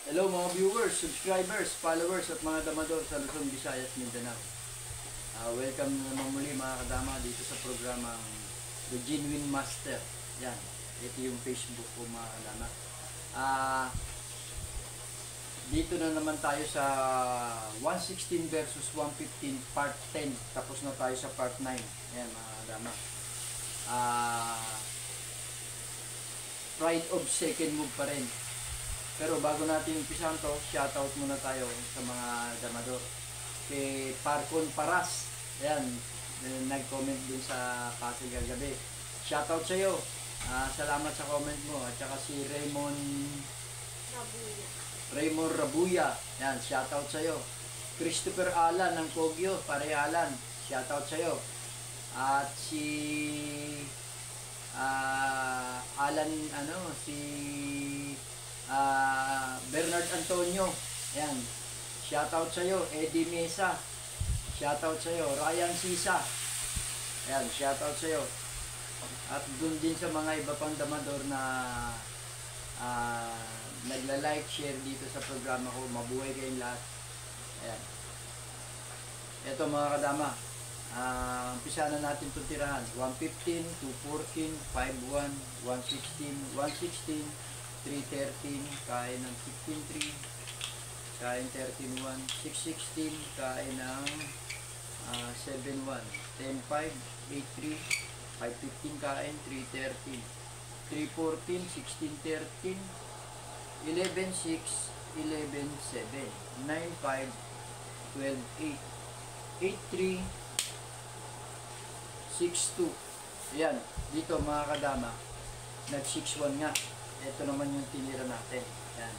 Hello mga viewers, subscribers, followers at mga damador sa Luzon, Visayas, Mindanao. Welcome naman muli mga kadama dito sa programang The Genuine Master. Yan, ito yung Facebook ko mga kadama. Dito na naman tayo sa 116 versus 115 part 10. Tapos na tayo sa part 9. Yan mga kadama. Pride of second move pa rin. Pero bago natin umpisahan to, shoutout muna tayo sa mga damador. Kay Parcon Paras, ayan, nag-comment dun sa Pasig kagabi. Shoutout sa iyo. Salamat sa comment mo. At saka si Raymond Rabuya. Ayan, shoutout sa iyo. Christopher Alan ng Kogyo, pare Alan. Shoutout sa iyo. At si Bernard Antonio, ayan, shoutout sa iyo. Eddie Mesa, shoutout sa iyo. Ryan Sisa, ayan, shoutout sa iyo. At dun din sa mga iba pang damador na nagla-like, share dito sa programa ko. Mabuhay kayong lahat. Ayan. Ito mga kadama, umpisa na natin itong tirahan. 115, 214, 51, 116, 116, 313, kain ng 15.3, kain 13.1, 616, kain ng 7.1, 10.5, 8.3, 5.15, kain 3.13, 3.14, 16.13, 11.6, 11.7, 9.5, 12.8, 8.3, 6.2. Ayan, dito mga kadama, nag 6.1 nga. Ito naman yung tinira natin. Yan.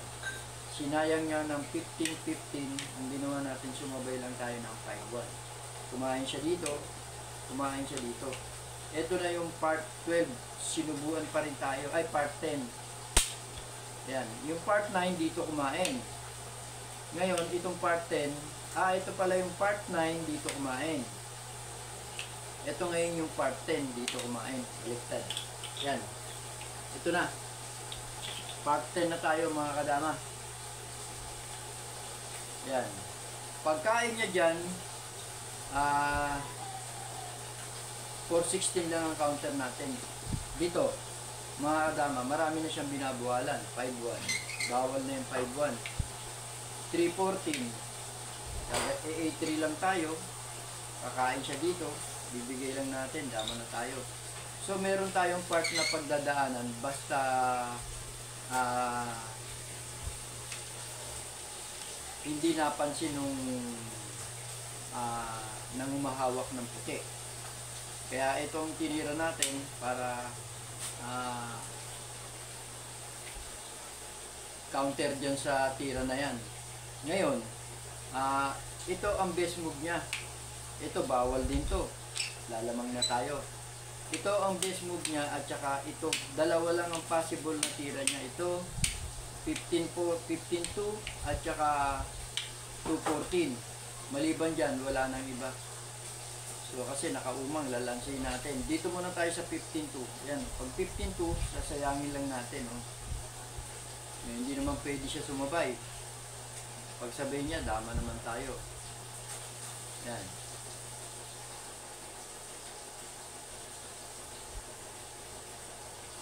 Sinayang niya ng 15-15. Ang ginawa natin, sumabay lang tayo ng 5-1. Kumain siya dito. Kumain siya dito. Ito na yung part 12. Sinubuan pa rin tayo. Ay, part 10. Yan. Yung part 9 dito kumain. Ngayon, itong part 10. Ito pala yung part 9 dito kumain. Ito ngayon yung part 10 dito kumain. Baliktad. Yan. Ito na. Part 10 na tayo mga kadama. Yan. Pagkain niya dyan, 416 lang ang counter natin. Dito, mga kadama, marami na siyang binabuwalan. 5-1. Bawal na yung 5-1. 314. A3 lang tayo. Kakain siya dito. Bibigay lang natin. Dama na tayo. So, meron tayong part na pagdadaanan. Basta hindi napansin nung nangumahawak ng puti. Kaya itong tinira natin para counter dyan sa tira na yan. Ngayon, ito ang best move niya. Ito bawal din to. Lalamang na tayo. Ito ang best move niya at saka ito, dalawa lang ang possible na tira niya. Ito, 15-2 at saka 2-14. Maliban dyan, wala nang iba. So, kasi nakaumang, lalansay natin. Dito muna tayo sa 15-2. Yan, pag 15-2, sasayangin lang natin. Oh. Hindi naman pwede siya sumabay. Pag sabihin niya, dama naman tayo. Yan.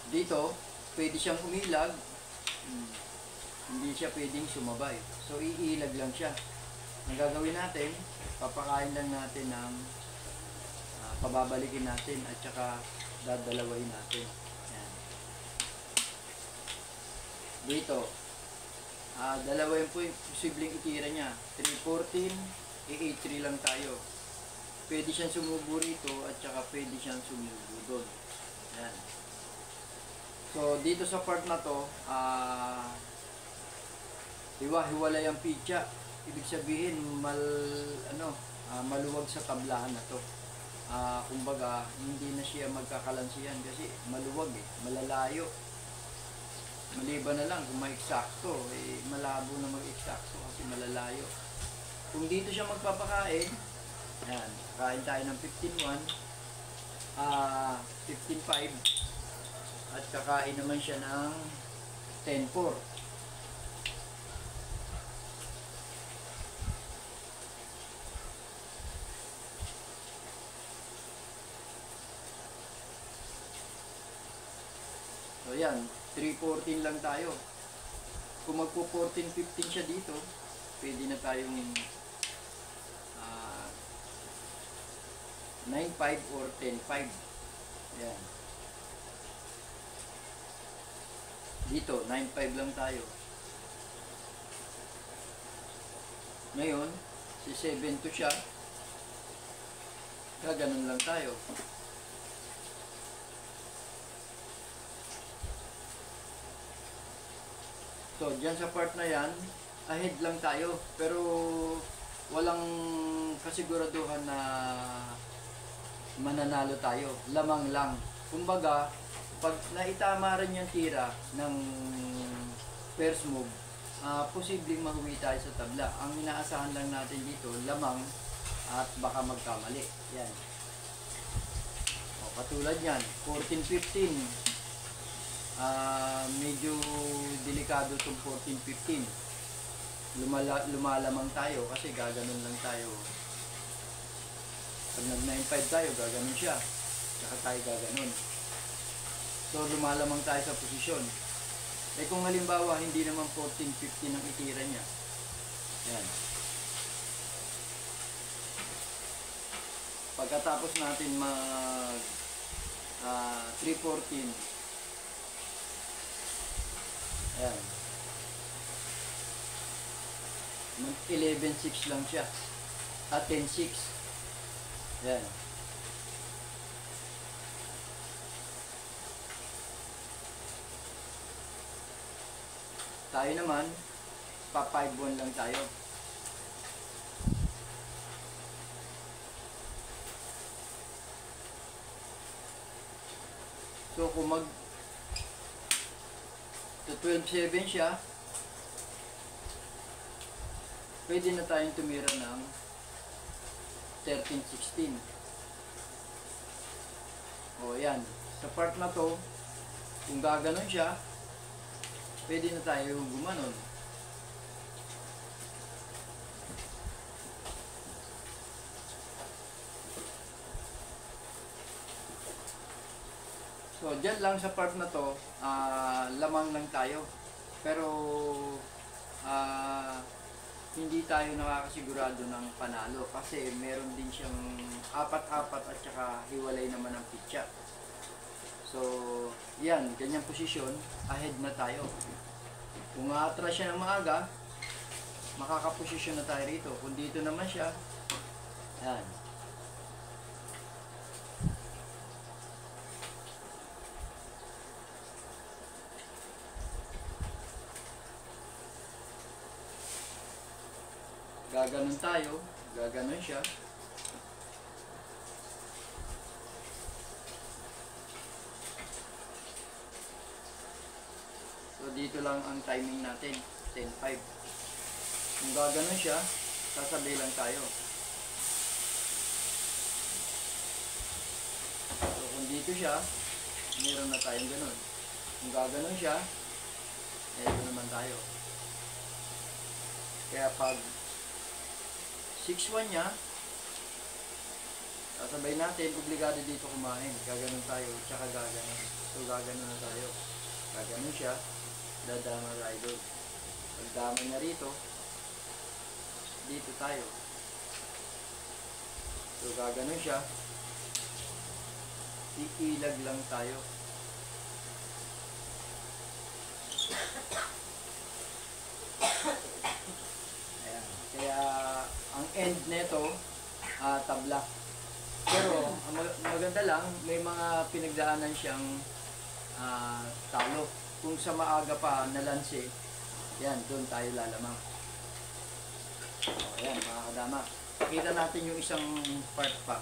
Dito, pwede siyang umilag. Hindi siya pwedeng sumabay. So, iilag lang siya. Ang gagawin natin, papakain lang natin ng pababalikin natin at saka dadalawin natin. Yan. Dito, dalawa yung po yung posibleng itira niya. 314, A3 lang tayo. Pwede siyang sumubo rito at saka pwede siyang sumubo doon. Yan. So, dito sa part na to, hiwa-hiwalay ang pitya. Ibig sabihin, maluwag sa tablahan na to. Kumbaga, hindi na siya magkakalansiyan kasi maluwag malalayo. Maliban na lang kung ma-eksakto, malabo na mag-eksakto kasi malalayo. Kung dito siya magpapakain, yan, kain tayo ng 15-1, 15-5, at kakain naman siya ng 10-4. yan, 314 lang tayo. Kung magpo 14-15 siya dito, pwede na tayong 9.5 or 10.5. Yan. Dito, 9.5 lang tayo. Ngayon, si 7 to siya. Ganun lang tayo. So, dyan sa part na yan, ahead lang tayo. Pero, walang kasiguraduhan na mananalo tayo. Lamang lang. Kumbaga, pag naitama rin yung tira ng first move, posibleng mahuwi tayo sa tabla. Ang inaasahan lang natin dito, lamang at baka magkamali. Yan. O, katulad yan, 14-15. Medyo delikado itong 14-15. Lumalamang tayo kasi gaganon lang tayo. Pag nag-9.5 tayo, gaganon siya. Saka tayo gaganon. So, lumalamang tayo sa posisyon. Eh kung halimbawa, hindi naman 14-15 ang itira niya. Yan. Pagkatapos natin mag 314, ayan, mag 11-6 lang siya. At 10-6. Ayan. Tayo naman, pa 5-1 lang tayo. So kung mag 12-7 siya, pwede na tayong tumira ng 13-16. O yan, sa part na to, kung gaganon siya, pwede na tayo gumanon. So, dyan lang sa part na to, lamang lang tayo. Pero, hindi tayo nakakasigurado ng panalo kasi meron din siyang 4-4 at saka hiwalay naman ang pitcha. So, yan, ganyang posisyon, ahead na tayo. Kung atras siya ng maaga, makakaposisyon na tayo rito. Kung dito naman siya, yan. Gaganon tayo, gaganon siya. So, dito lang ang timing natin, 10-5. Kung gaganon siya, sasabay lang tayo. So, kung dito siya, meron na tayong ganon. Kung gaganon siya, eto naman tayo. Kaya pag 6-1 niya, sasabay natin, obligado dito kumain. Gaganon tayo, tsaka gaganon. So, gaganon na tayo. Gaganon siya, dadama rider. Pag dama na rito, dito tayo. So, gaganon siya, iilag lang tayo. Ayan. Kaya, ang end nito, tabla. Pero, ang maganda lang, may mga pinagdaanan siyang talo. Kung sa maaga pa nalanse, yan, doon tayo lalamang. O, ayan, mga kadama. Pakita natin yung isang part pa.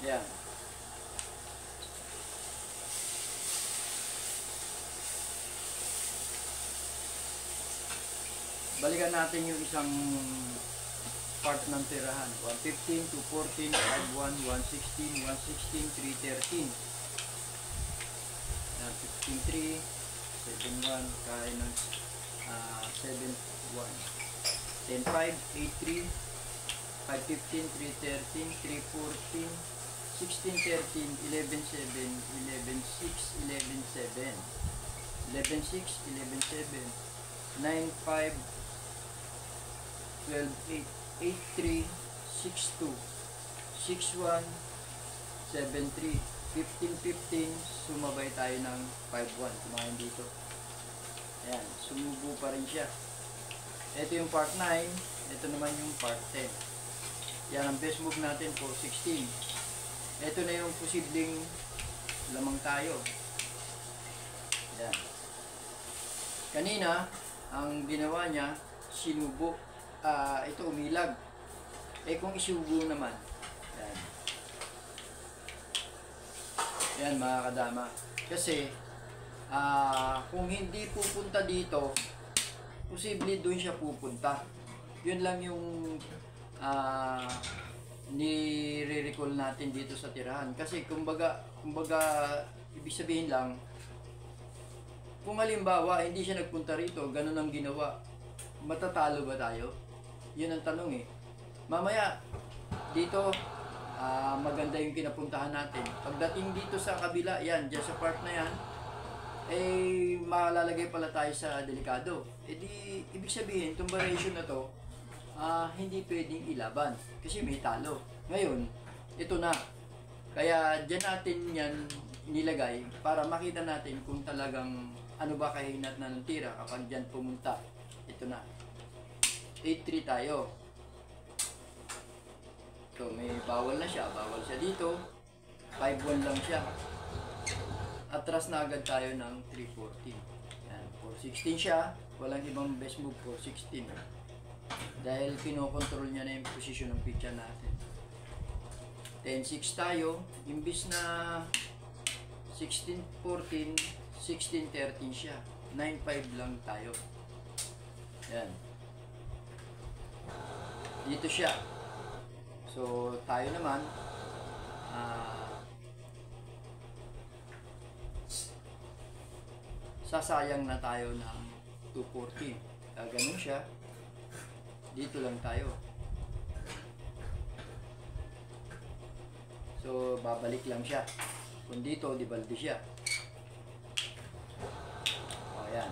Yan. Balikan natin yung isang part ng tirahan. 115, 214, 51, 116, 116, 313. Yan, 15, 3, 7, 1, kaya ng 7, 1. 10, 5, 8, 3, 515, 313, 314, 16, 13, 11, 7, 11, 6, 11, 7, 11, 6, 11, 7, 9, 5, 12, 8, 8, 3, 6, 2, 6, 1, 7, 3, 15, 15, sumabay tayo ng 5, 1, kumain dito. Ayan, sumubo pa rin siya. Ito yung part 9, ito naman yung part 10. Yan ang best move natin for 16. Ito na yung posibleng lamang tayo. Yan. Kanina, ang ginawa niya, sinubo. Ito umilag. Kung isubo naman. Yan. Yan mga kadama. Kasi, kung hindi pupunta dito, posible doon siya pupunta. Yun lang yung nire-recall natin dito sa tirahan. Kasi kumbaga ibig sabihin lang, kung halimbawa hindi siya nagpunta rito, ganun ang ginawa, matatalo ba tayo? Yun ang tanong eh. Mamaya, dito, maganda yung kinapuntahan natin. Pagdating dito sa kabila, yan, dyan sa part na yan, malalagay pala tayo sa delikado. Di, ibig sabihin, itong variation na to, hindi pwedeng ilaban. Kasi may talo. Ngayon, ito na. Kaya dyan natin yan nilagay para makita natin kung talagang ano ba kahinat na ng tira kapag dyan pumunta. Ito na. 8-3 tayo. So, may bawal na siya. Bawal siya dito. 5-1 lang siya. Atras na agad tayo ng 3-14. Yan. 4-16 siya. Walang ibang best move for 16. Dahil kinokontrol niya na yung posisyon ng pitcha natin. 10-6 tayo. Imbis na 16-14, 16-13 siya. 9-5 lang tayo. Yan. Dito siya. So, tayo naman, sasayang na tayo ng 214. Ganun siya. Dito lang tayo. So, babalik lang siya. Kung dito, di balde siya. O, yan.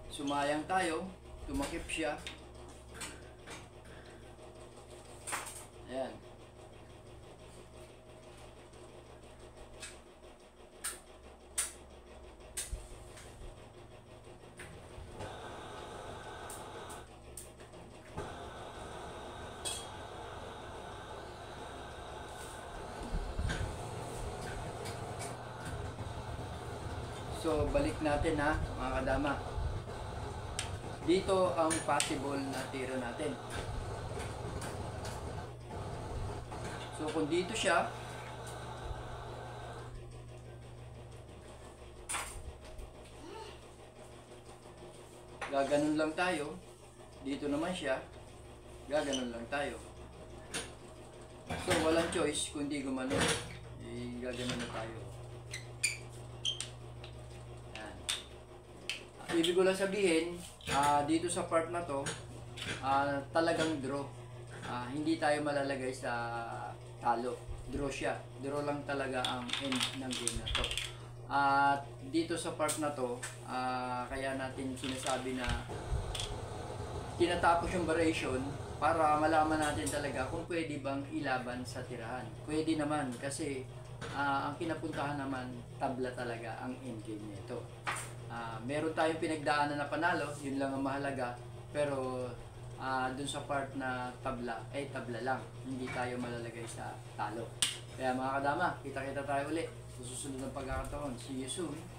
Sumayang tayo, tumakip siya. Ayan. So, balik natin ha, mga kadama. Dito ang possible na tira natin. So, kung dito siya, gaganon lang tayo. Dito naman siya, gaganon lang tayo. So, walang choice kundi gumano. Gaganon na tayo. Yan. Ibig ko lang sabihin, dito sa part na to, talagang draw. Hindi tayo malalagay sa talo. Draw siya. Draw lang talaga ang end ng game na to. At dito sa part na to, kaya natin sinasabi na tinatapos yung variation para malaman natin talaga kung pwede bang ilaban sa tirahan. Pwede naman kasi ang kinapuntahan naman tabla talaga ang end game nito. Meron tayong pinagdaanan na panalo, yun lang ang mahalaga. Pero dun sa part na tabla, tabla lang. Hindi tayo malalagay sa talo. Kaya mga kadama, kita-kita tayo uli sa susunod ng pagkakataon. See you soon.